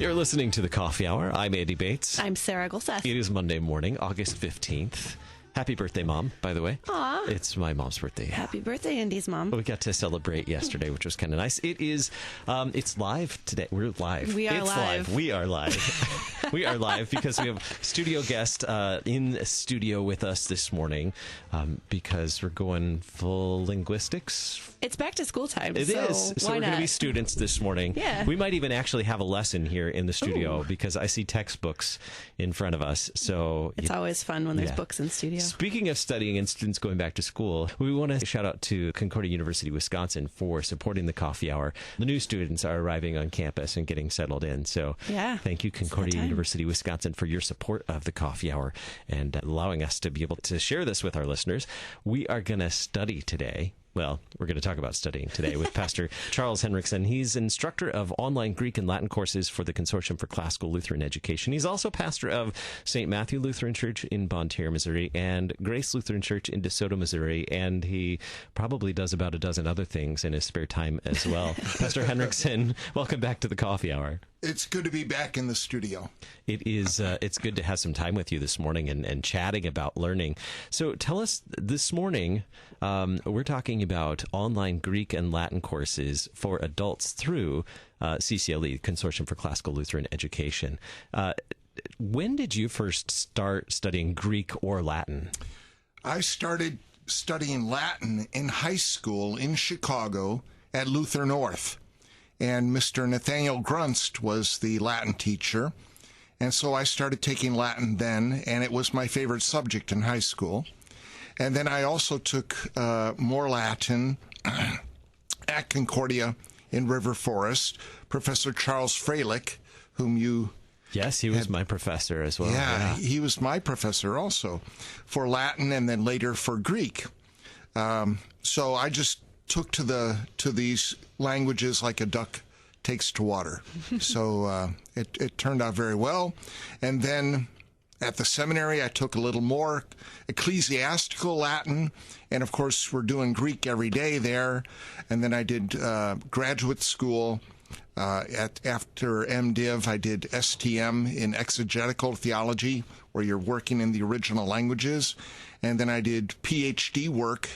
You're listening to the Coffee Hour. I'm Andy Bates. I'm Sarah Golseth. It is Monday morning, August 15th. Happy birthday, Mom, by the way. Aw. It's my mom's birthday. Happy birthday, Andy's mom. We got to celebrate yesterday, which was kind of nice. It is, it's live today. We're live. We are it's live. We are live. We are live because we have studio guest in studio with us this morning because we're going full linguistics. It's back to school time. It is. So we're going to be students this morning. Yeah. We might even actually have a lesson here in the studio because I see textbooks in front of us. So it's always fun when there's books in studio. Speaking of studying and students going back to school, we want to shout out to Concordia University, Wisconsin for supporting the Coffee Hour. The new students are arriving on campus and getting settled in. So thank you, Concordia University, Wisconsin, for your support of the Coffee Hour and allowing us to be able to share this with our listeners. We are going to study today. Well, we're going to talk about studying today with Pastor Charles Henrickson. He's instructor of online Greek and Latin courses for the Consortium for Classical Lutheran Education. He's also pastor of St. Matthew Lutheran Church in Bonne, Terre, Missouri, and Grace Lutheran Church in Soto, Missouri. And he probably does about a dozen other things in his spare time as well. Pastor Henrickson, welcome back to the Coffee Hour. It's good to be back in the studio. It is. It's good to have some time with you this morning and chatting about learning. So tell us this morning, we're talking about online Greek and Latin courses for adults through CCLE, Consortium for Classical Lutheran Education. When did you first start studying Greek or Latin? I started studying Latin in high school in Chicago at Luther North. And Mr. Nathaniel Grunst was the Latin teacher. And so I started taking Latin then, and it was my favorite subject in high school. And then I also took more Latin at Concordia in River Forest. Professor Charles Wheelock, whom you... Yes, he was my professor as well. Yeah, he was my professor also for Latin and then later for Greek. So I just took to these languages like a duck takes to water. So it turned out very well. And then at the seminary, I took a little more ecclesiastical Latin. And of course, we're doing Greek every day there. And then I did graduate school. After MDiv, I did STM in exegetical theology, where you're working in the original languages. And then I did PhD work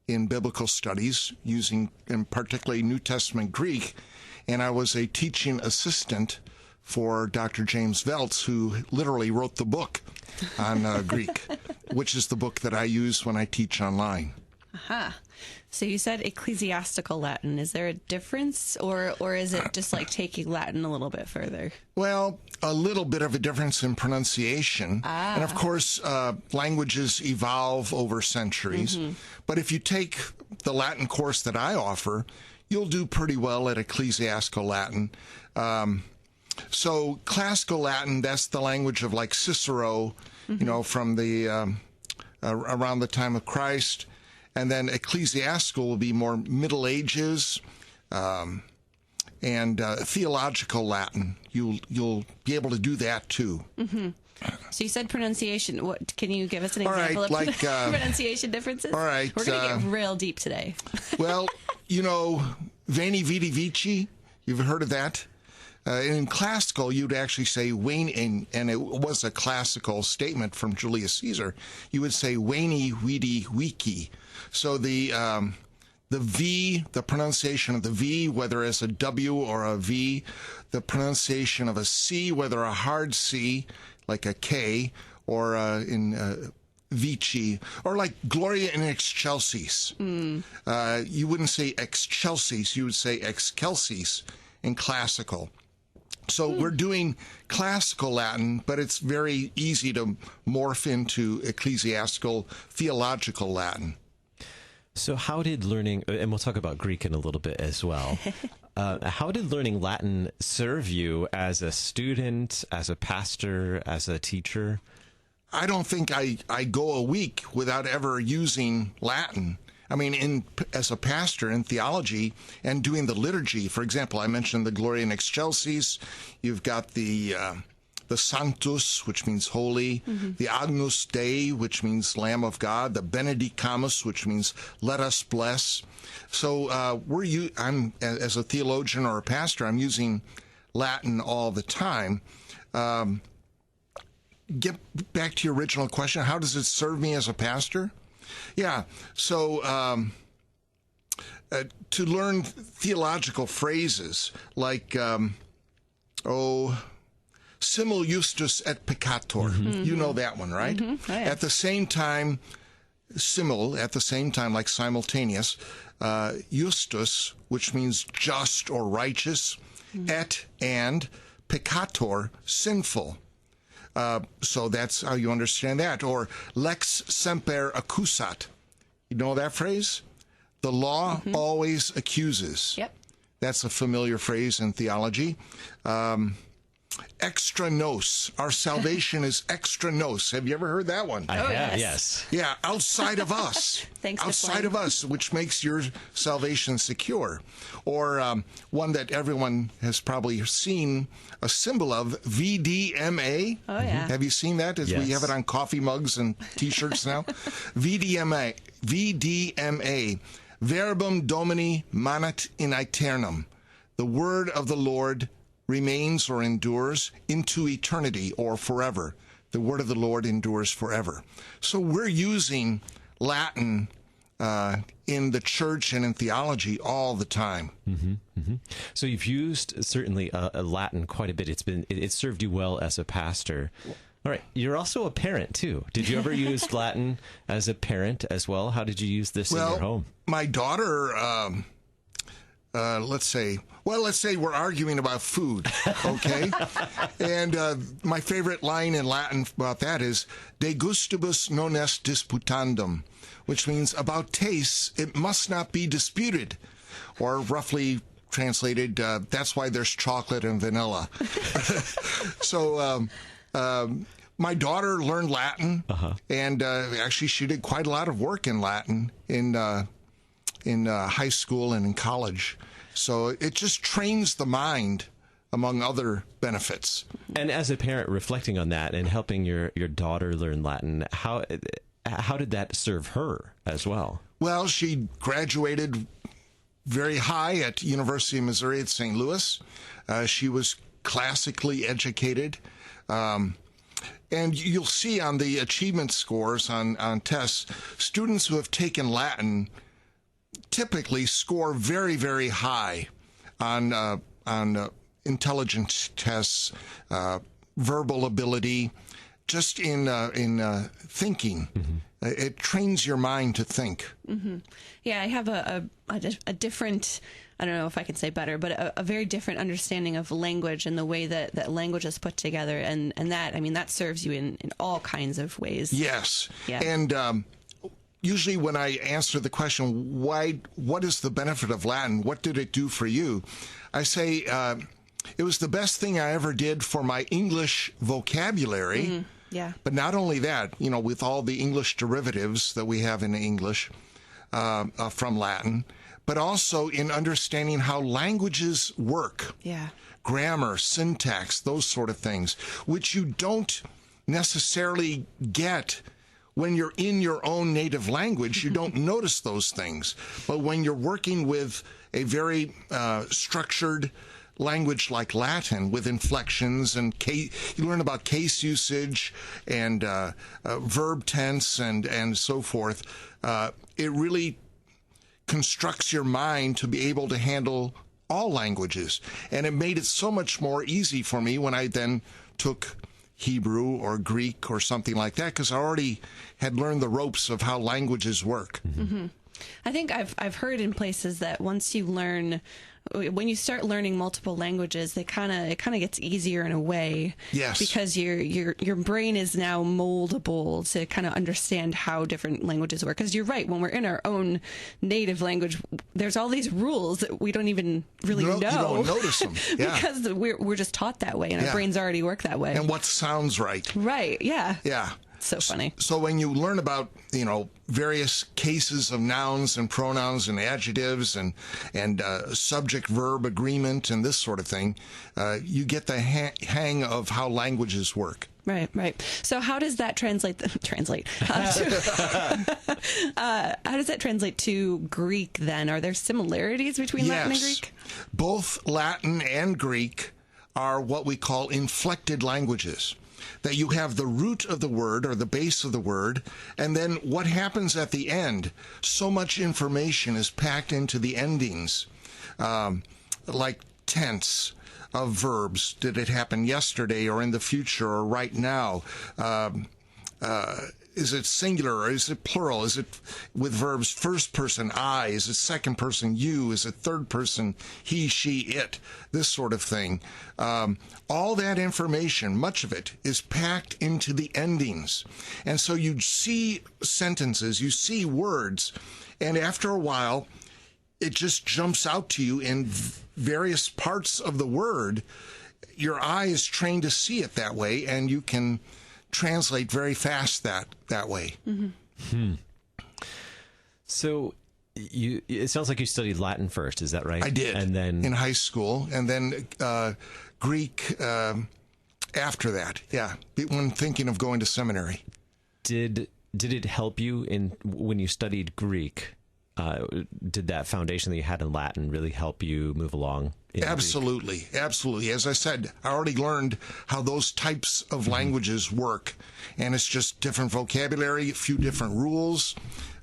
in biblical studies, using in particularly New Testament Greek, and I was a teaching assistant for Dr. James Veltz, who literally wrote the book on Greek, which is the book that I use when I teach online. Aha. So you said ecclesiastical Latin. Is there a difference, or is it just like taking Latin a little bit further? Well, a little bit of a difference in pronunciation. And of course, languages evolve over centuries. Mm-hmm. But if you take the Latin course that I offer, you'll do pretty well at ecclesiastical Latin. So classical Latin, that's the language of like Cicero, you know, from the around the time of Christ. And then ecclesiastical will be more Middle Ages, and theological Latin. You'll be able to do that too. Mm-hmm. So you said pronunciation. What can you give us an example of pronunciation differences? All right, we're going to get real deep today. Well, you know, Veni Vidi Vici. You've heard of that? In classical, you'd actually say Veni, and it was a classical statement from Julius Caesar. You would say Veni Vidi Vici. So the V, the pronunciation of the V, whether as a W or a V, the pronunciation of a C, whether a hard C, like a K, or in Vici, or like Gloria in Excelsis. You wouldn't say Excelsis, you would say Excelsis in classical. So we're doing classical Latin, but it's very easy to morph into ecclesiastical, theological Latin. So how did learning, and we'll talk about Greek in a little bit as well, how did learning Latin serve you as a student, as a pastor, as a teacher? I don't think I go a week without ever using Latin. I mean, as a pastor in theology and doing the liturgy, for example, I mentioned the Gloria in Excelsis. You've got the Sanctus, which means holy, the Agnus Dei, which means Lamb of God, the Benedicamus, which means let us bless. So I'm as a theologian or a pastor, I'm using Latin all the time. Get back to your original question. How does it serve me as a pastor? Yeah. So to learn theological phrases like, simul justus et peccator. Mm-hmm. You know that one, right? Mm-hmm. Oh, yeah. At the same time, simul, at the same time, like simultaneous, justus, which means just or righteous, et and peccator, sinful. So that's how you understand that. Or lex semper accusat. You know that phrase? The law always accuses. Yep. That's a familiar phrase in theology. Extra nos. Our salvation is extra nos. Have you ever heard that one? I have, yes. Yeah, outside of us. Thanks. Outside of us, which makes your salvation secure. Or one that everyone has probably seen a symbol of, VDMA. Oh, yeah. Have you seen that? Yes. We have it on coffee mugs and T-shirts now. VDMA. Verbum Domini manat in aeternum. The word of the Lord remains or endures into eternity or forever. The word of the Lord endures forever. So we're using Latin in the church and in theology all the time. Mm-hmm, mm-hmm. So you've used certainly Latin quite a bit. It's served you well as a pastor. All right. You're also a parent, too. Did you ever use Latin as a parent as well? How did you use this in your home? My daughter, let's say we're arguing about food, okay? And my favorite line in Latin about that is, de gustibus non est disputandum, which means about tastes, it must not be disputed. Or roughly translated, that's why there's chocolate and vanilla. So, my daughter learned Latin, and actually she did quite a lot of work in Latin in high school and in college. So it just trains the mind, among other benefits. And as a parent, reflecting on that and helping your daughter learn Latin, how did that serve her as well? Well, she graduated very high at University of Missouri at St. Louis. She was classically educated. And you'll see on the achievement scores on tests, students who have taken Latin typically score very, very high on intelligence tests, verbal ability, just in thinking. Mm-hmm. It trains your mind to think. Mm-hmm. Yeah, I have a different, I don't know if I can say better, but a very different understanding of language and the way that language is put together. And that, I mean, that serves you in all kinds of ways. Yes. Yeah. And usually when I answer the question, what is the benefit of Latin? What did it do for you? I say, it was the best thing I ever did for my English vocabulary. Mm-hmm. Yeah. But not only that, with all the English derivatives that we have in English from Latin, but also in understanding how languages work. Yeah. Grammar, syntax, those sort of things, which you don't necessarily get when you're in your own native language. You don't notice those things. But when you're working with a very structured language like Latin with inflections and you learn about case usage and verb tense and so forth, it really constructs your mind to be able to handle all languages. And it made it so much more easy for me when I then took Hebrew or Greek or something like that, because I already had learned the ropes of how languages work. Mm-hmm. I think I've heard in places that once you learn, when you start learning multiple languages, it kind of gets easier in a way. Yes. Because your brain is now moldable to kind of understand how different languages work. Because you're right, when we're in our own native language, there's all these rules that we don't even really know. You don't notice them. Yeah. Because we're just taught that way, and our brains already work that way. And what sounds right. Right. Yeah. Yeah. So funny. So when you learn about, various cases of nouns and pronouns and adjectives and subject-verb agreement and this sort of thing, you get the hang of how languages work. Right. So how does that translate? How does that translate to Greek then? Are there similarities between Latin and Greek? Both Latin and Greek are what we call inflected languages. That you have the root of the word or the base of the word, and then what happens at the end. So much information is packed into the endings, like tense of verbs. Did it happen yesterday or in the future or right now? Is it singular or is it plural? Is it with verbs first person, I? Is it second person, you? Is it third person, he, she, it? This sort of thing. All that information, much of it, is packed into the endings. And so you see sentences, you see words, and after a while, it just jumps out to you in various parts of the word. Your eye is trained to see it that way, and you can translate very fast that way. Mm-hmm. So it sounds like you studied Latin first, is that right? I did. And then in high school, and then Greek after that. Yeah, when thinking of going to seminary. Did it help you when you studied Greek? Did that foundation that you had in Latin really help you move along? Absolutely. Absolutely. As I said, I already learned how those types of languages work, and it's just different vocabulary, a few different rules.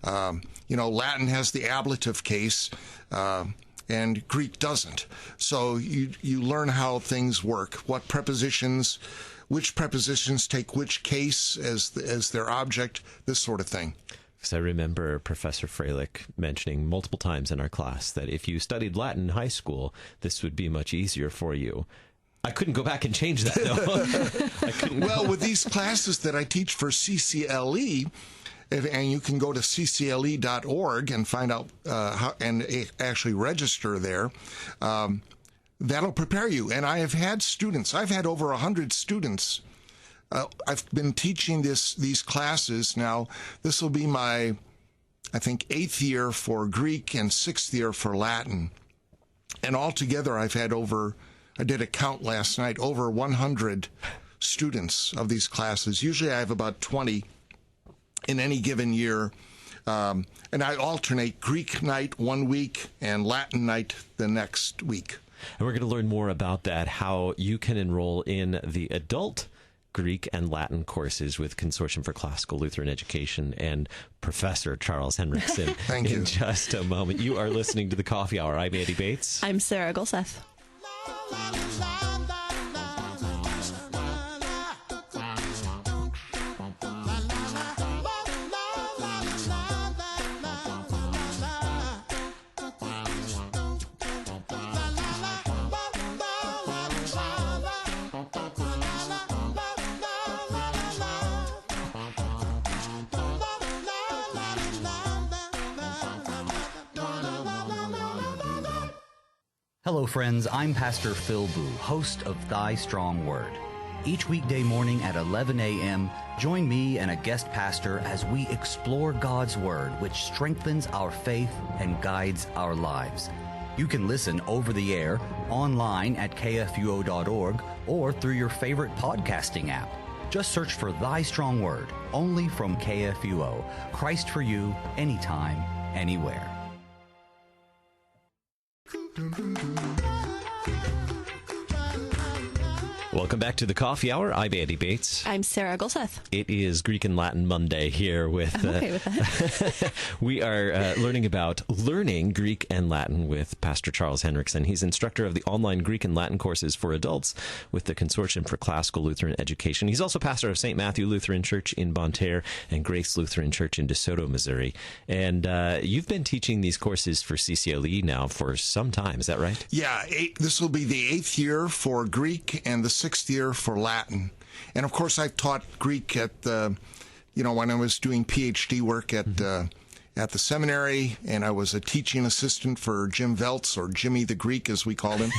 Latin has the ablative case, and Greek doesn't. So you learn how things work, which prepositions take which case as their object, this sort of thing. Because I remember Professor Freilich mentioning multiple times in our class that if you studied Latin in high school, this would be much easier for you. I couldn't go back and change that, though. Well, with these classes that I teach for CCLE, and you can go to ccle.org and find out how, and actually register there, that'll prepare you. And I have had students, I've had over 100 students. I've been teaching these classes now. This will be my, I think, 8th year for Greek and 6th year for Latin. And altogether, I've had I did a count last night, over 100 students of these classes. Usually I have about 20 in any given year. And I alternate Greek night one week and Latin night the next week. And we're going to learn more about that, how you can enroll in the adult Greek and Latin courses with Consortium for Classical Lutheran Education and Professor Charles Henrickson. Thank you. In just a moment. You are listening to the Coffee Hour. I'm Andy Bates. I'm Sarah Gulseth. Hello, friends. I'm Pastor Phil Boo, host of Thy Strong Word. Each weekday morning at 11 a.m., join me and a guest pastor as we explore God's Word, which strengthens our faith and guides our lives. You can listen over the air, online at kfuo.org, or through your favorite podcasting app. Just search for Thy Strong Word, only from KFUO. Christ for you, anytime, anywhere. Welcome back to the Coffee Hour. I'm Andy Bates. I'm Sarah Gulseth. It is Greek and Latin Monday here with... I'm okay with that. We are learning Greek and Latin with Pastor Charles Henrickson. He's instructor of the online Greek and Latin courses for adults with the Consortium for Classical Lutheran Education. He's also pastor of St. Matthew Lutheran Church in Bonne, Terre and Grace Lutheran Church in Soto, Missouri. And you've been teaching these courses for CCLE now for some time. Is that right? Yeah. This will be the 8th year for Greek and the 6th year for Latin. And of course, I've taught Greek at the, when I was doing PhD work at the seminary, and I was a teaching assistant for Jim Veltz, or Jimmy the Greek, as we called him.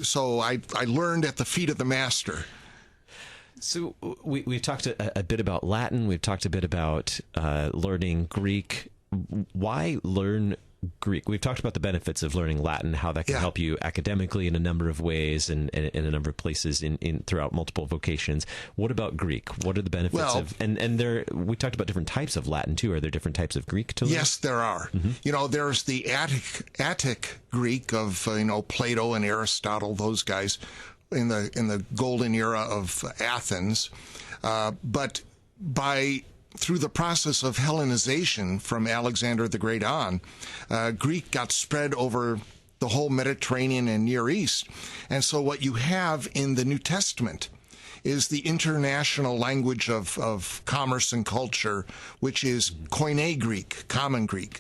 So I learned at the feet of the master. So we've talked a bit about Latin. We've talked a bit about learning Greek. Why learn Greek? We've talked about the benefits of learning Latin, how that can help you academically in a number of ways and in a number of places in throughout multiple vocations. What about Greek? What are the benefits of, and we talked about different types of Latin too. Are there different types of Greek to learn? Yes, there are. Mm-hmm. There's the Attic Greek of, Plato and Aristotle, those guys in the golden era of Athens. But through the process of Hellenization from Alexander the Great on, Greek got spread over the whole Mediterranean and Near East. And so what you have in the New Testament is the international language of commerce and culture, which is Koine Greek, common Greek.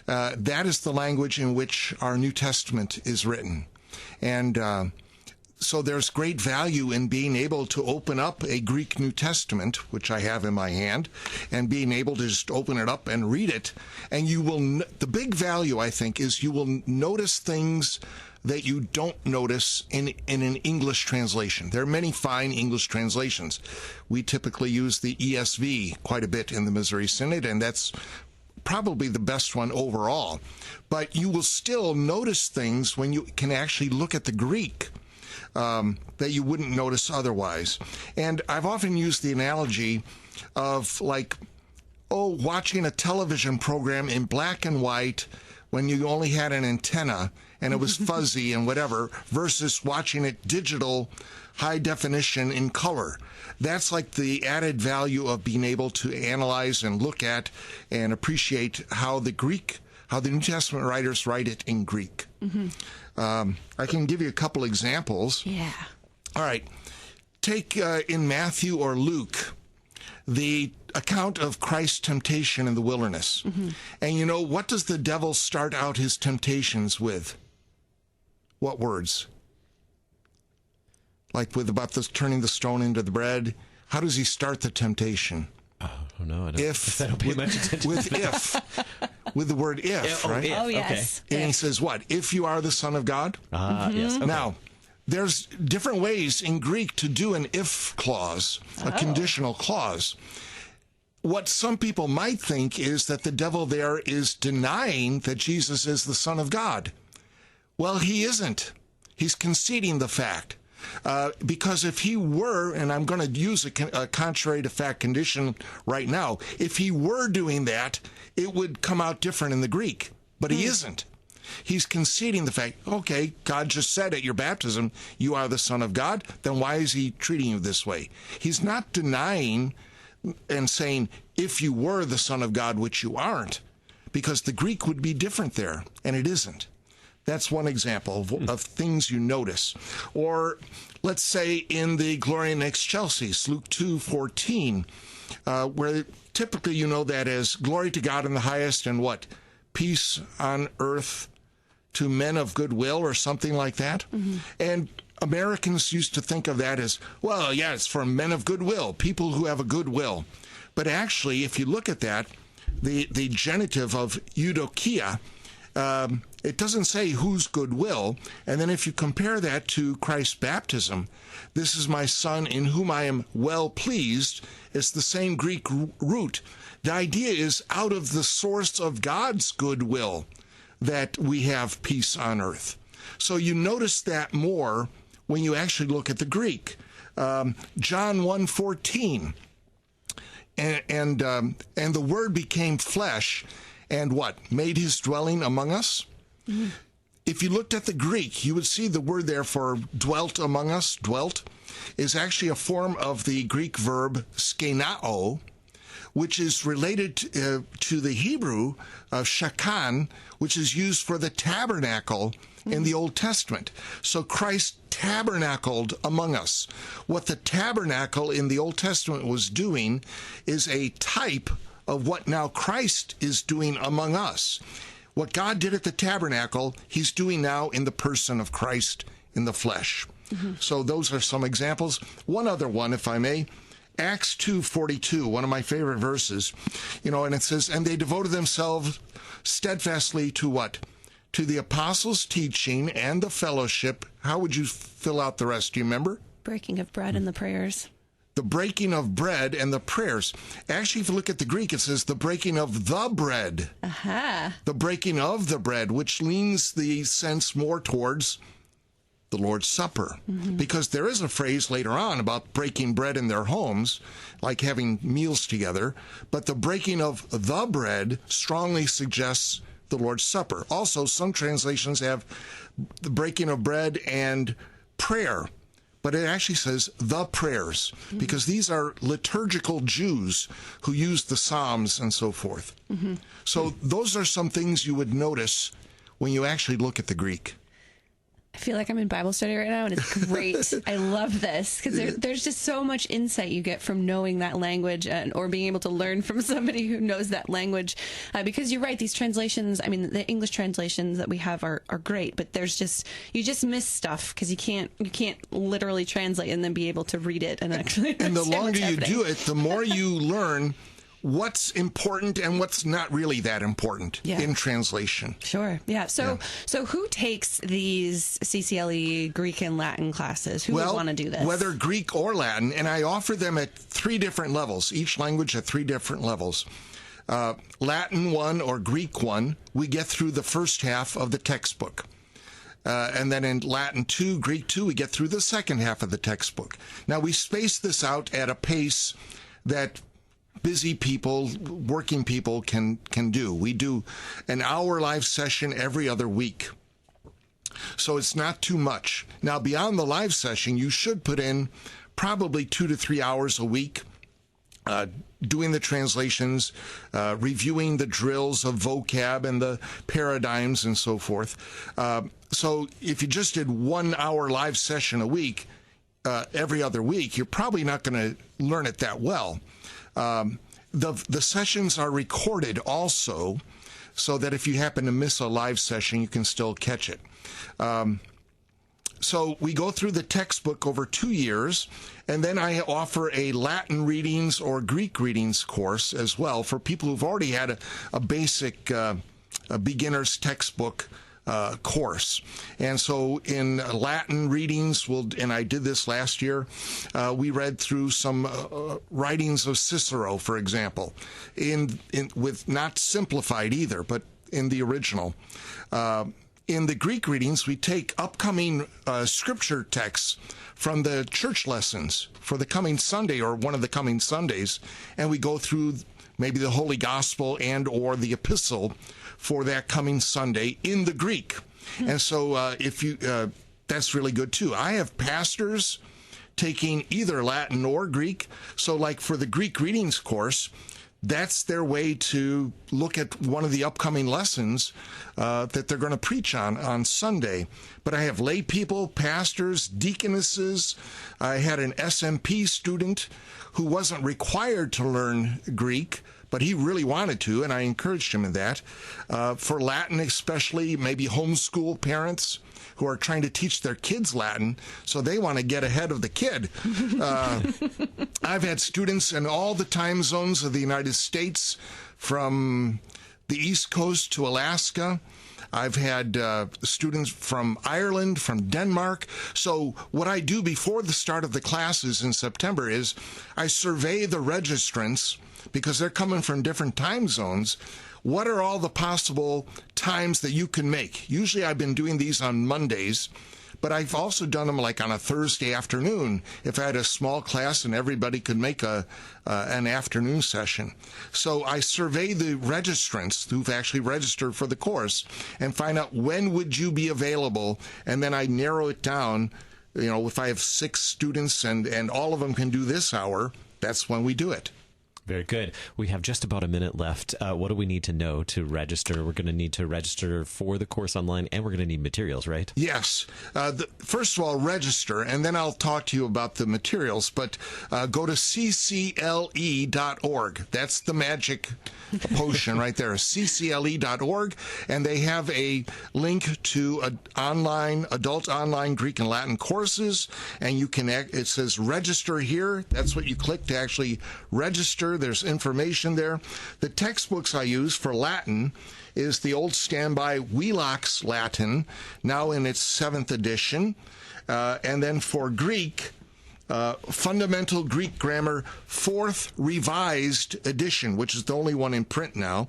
That is the language in which our New Testament is written. And so there's great value in being able to open up a Greek New Testament, which I have in my hand, and being able to just open it up and read it. And the big value, I think, is you will notice things that you don't notice in an English translation. There are many fine English translations. We typically use the ESV quite a bit in the Missouri Synod, and that's probably the best one overall. But you will still notice things when you can actually look at the Greek that you wouldn't notice otherwise. And I've often used the analogy of watching a television program in black and white when you only had an antenna and it was fuzzy and whatever, versus watching it digital, high definition in color. That's like the added value of being able to analyze and look at and appreciate how the New Testament writers write it in Greek. Mm-hmm. I can give you a couple examples. Yeah. All right. Take in Matthew or Luke, the account of Christ's temptation in the wilderness. Mm-hmm. And what does the devil start out his temptations with? What words? Like about turning the stone into the bread. How does he start the temptation? Oh, no, I don't pay much attention. With the word if, right? Oh, yes. Okay. And he says what? If you are the Son of God? Yes. Okay. Now, there's different ways in Greek to do an if clause, a conditional clause. What some people might think is that the devil there is denying that Jesus is the Son of God. Well, he isn't. He's conceding the fact. Because if he were, and I'm going to use a contrary to fact condition right now, if he were doing that, it would come out different in the Greek. But he isn't. He's conceding the fact, okay, God just said at your baptism, you are the Son of God, then why is he treating you this way? He's not denying and saying, if you were the Son of God, which you aren't, because the Greek would be different there, and it isn't. That's one example of things you notice. Or let's say in the Gloria in Excelsis, Luke 2:14, where typically you know that as glory to God in the highest and what? Peace on earth to men of good will or something like that. Mm-hmm. And Americans used to think of that as, well, yeah, it's for men of good will, people who have a good will. But actually, if you look at that, the genitive of eudokia, it doesn't say whose goodwill. And then if you compare that to Christ's baptism, this is my son in whom I am well pleased, it's the same Greek root. The idea is out of the source of God's goodwill that we have peace on earth. So you notice that more when you actually look at the Greek. John 1:14, and the Word became flesh, and what? Made his dwelling among us? Mm-hmm. If you looked at the Greek, you would see the word there for dwelt among us, dwelt, is actually a form of the Greek verb skenao, which is related to the Hebrew of shakan, which is used for the tabernacle in the Old Testament. So Christ tabernacled among us. What the tabernacle in the Old Testament was doing is a type of what now Christ is doing among us. What God did at the tabernacle, he's doing now in the person of Christ in the flesh. Mm-hmm. So those are some examples. One other one, if I may, Acts 2:42, one of my favorite verses, and it says, and they devoted themselves steadfastly to what? To the apostles' teaching and the fellowship. How would you fill out the rest? Do you remember? Breaking of bread and the prayers. the breaking of bread and the prayers. Actually, if you look at the Greek, it says the breaking of the bread. The breaking of the bread, which leans the sense more towards the Lord's Supper. Because there is a phrase later on about breaking bread in their homes, like having meals together. But the breaking of the bread strongly suggests the Lord's Supper. Also, some translations have the breaking of bread and prayer. But it actually says the prayers, because these are liturgical Jews who use the Psalms and so forth. So those are some things you would notice when you actually look at the Greek. I feel like I'm in Bible study right now, and it's great. I love this, because there's just so much insight you get from knowing that language or being able to learn from somebody who knows that language. Because you're right, these translations, I mean, the English translations that we have are great, but you just miss stuff because you can't literally translate and then be able to read it and actually And the longer you do it, the more you learn what's important and what's not really that important in translation. Sure. Yeah. So who takes these CCLE Greek and Latin classes? Who would want to do this? Whether Greek or Latin, and I offer them at 3 different levels, each language at 3 different levels. Latin 1 or Greek 1, we get through the first half of the textbook. And then in Latin 2, Greek 2, we get through the second half of the textbook. Now, we space this out at a pace that busy people, working people can do. We do an hour live session every other week. So it's not too much. Now, beyond the live session, you should put in probably 2 to 3 hours a week, doing the translations, reviewing the drills of vocab and the paradigms and so forth. So if you just did 1 hour live session a week, every other week, you're probably not going to learn it that well. The sessions are recorded also, so that if you happen to miss a live session, you can still catch it. So we go through the textbook over 2 years, and then I offer a Latin readings or Greek readings course as well for people who've already had a basic a beginner's textbook course. And so in Latin readings, and I did this last year, we read through some writings of Cicero, for example, with not simplified either, but in the original. In the Greek readings, we take upcoming scripture texts from the church lessons for the coming Sunday or one of the coming Sundays, and we go through maybe the Holy Gospel and or the Epistle for that coming Sunday in the Greek. And so that's really good too. I have pastors taking either Latin or Greek. So like for the Greek readings course, that's their way to look at one of the upcoming lessons that they're going to preach on Sunday. But I have lay people, pastors, deaconesses. I had an SMP student who wasn't required to learn Greek, but he really wanted to, and I encouraged him in that. For Latin especially, maybe homeschool parents who are trying to teach their kids Latin, so they want to get ahead of the kid. I've had students in all the time zones of the United States, from the East Coast to Alaska. I've had students from Ireland, from Denmark. So what I do before the start of the classes in September is I survey the registrants, because they're coming from different time zones. What are all the possible times that you can make? Usually I've been doing these on Mondays, but I've also done them like on a Thursday afternoon if I had a small class and everybody could make an afternoon session. So I survey the registrants who've actually registered for the course and find out when would you be available, and then I narrow it down. You know, if I have 6 students and all of them can do this hour, that's when we do it. Very good. We have just about a minute left. What do we need to know to register? We're going to need to register for the course online, and we're going to need materials, right? Yes. First of all, register, and then I'll talk to you about the materials. But go to CCLE.org. That's the magic potion right there, CCLE.org. And they have a link to adult online Greek and Latin courses. And you can, it says register here. That's what you click to actually register. There's information there. The textbooks I use for Latin is the old standby Wheelock's Latin, now in its 7th edition. And then for Greek, Fundamental Greek Grammar, 4th Revised Edition, which is the only one in print now,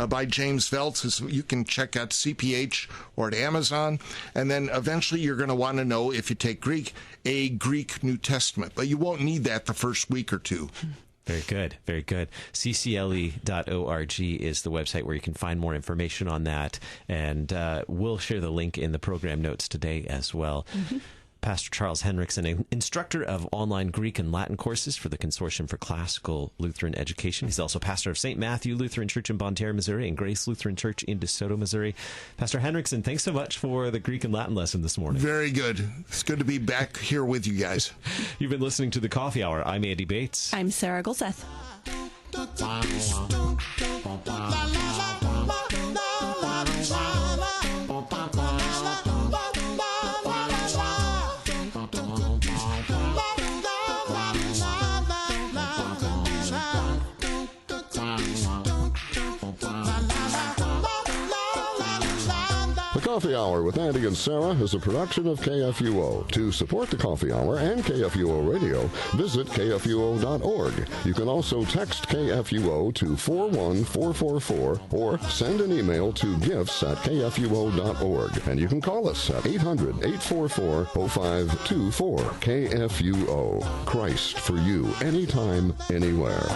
by James Veltz. You can check out CPH or at Amazon. And then eventually you're going to want to know, if you take Greek, a Greek New Testament. But you won't need that the first week or two. Very good. Very good. CCLE.org is the website where you can find more information on that. And we'll share the link in the program notes today as well. Mm-hmm. Pastor Charles Henrickson, instructor of online Greek and Latin courses for the Consortium for Classical Lutheran Education. He's also pastor of St. Matthew Lutheran Church in Bonne, Terre, Missouri, and Grace Lutheran Church in Soto, Missouri. Pastor Henrickson, thanks so much for the Greek and Latin lesson this morning. Very good. It's good to be back here with you guys. You've been listening to The Coffee Hour. I'm Andy Bates. I'm Sarah Golseth. Coffee Hour with Andy and Sarah is a production of KFUO. To support the Coffee Hour and KFUO Radio, visit KFUO.org. You can also text KFUO to 41444 or send an email to gifts@KFUO.org. And you can call us at 800-844-0524. KFUO. Christ for you, anytime, anywhere.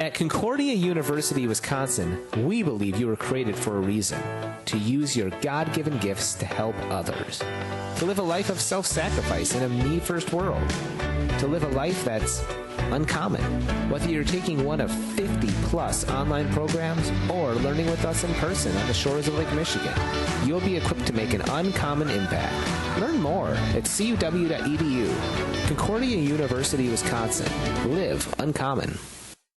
At Concordia University, Wisconsin, we believe you were created for a reason: to use your God-given gifts to help others, to live a life of self-sacrifice in a me-first world, to live a life that's uncommon. Whether you're taking one of 50-plus online programs or learning with us in person on the shores of Lake Michigan, you'll be equipped to make an uncommon impact. Learn more at cuw.edu. Concordia University, Wisconsin. Live uncommon.